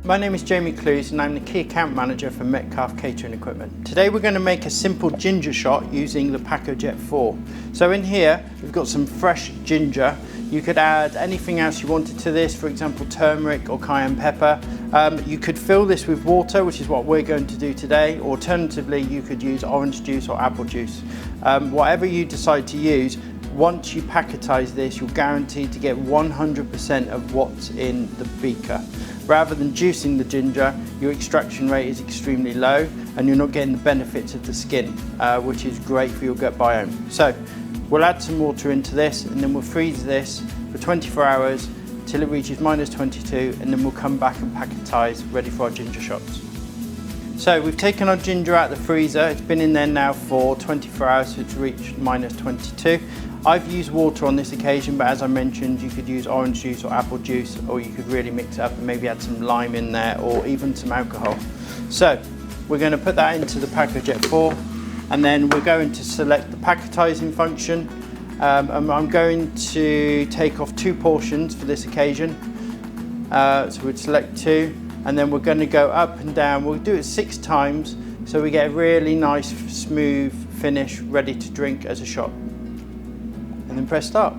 My name is Jamie Clues and I'm the Key Account Manager for Metcalfe Catering Equipment. Today we're going to make a simple ginger shot using the Pacojet 4. So in here we've got some fresh ginger. You could add anything else you wanted to this, for example turmeric or cayenne pepper. You could fill this with water, which is what we're going to do today. Alternatively, you could use orange juice or apple juice. Whatever you decide to use, once you packetize this, you're guaranteed to get 100% of what's in the beaker. Rather than juicing the ginger, your extraction rate is extremely low and you're not getting the benefits of the skin, which is great for your gut biome. So we'll add some water into this and then we'll freeze this for 24 hours till it reaches -22, and then we'll come back and packetize ready for our ginger shots. So we've taken our ginger out of the freezer. It's been in there now for 24 hours, so it's reached -22. I've used water on this occasion, but as I mentioned, you could use orange juice or apple juice, or you could really mix it up and maybe add some lime in there or even some alcohol. So we're going to put that into the Pacojet 4, and then we're going to select the packetizing function. And I'm going to take off 2 portions for this occasion. So we'd select 2, and then we're going to go up and down. We'll do it 6 times so we get a really nice smooth finish ready to drink as a shot. And then press start.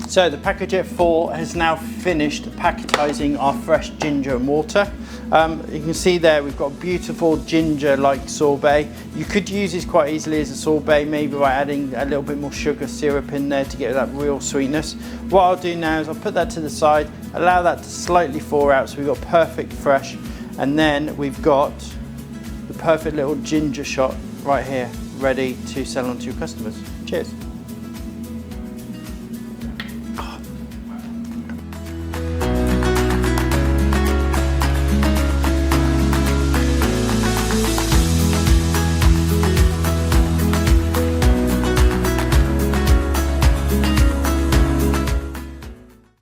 So the Pacojet 4 has now finished packetizing our fresh ginger and water. You can see there we've got beautiful ginger-like sorbet. You could use this quite easily as a sorbet, maybe by adding a little bit more sugar syrup in there to get that real sweetness. What I'll do now is I'll put that to the side, allow that to slightly thaw out so we've got perfect fresh, and then we've got the perfect little ginger shot right here ready to sell on to your customers. Cheers.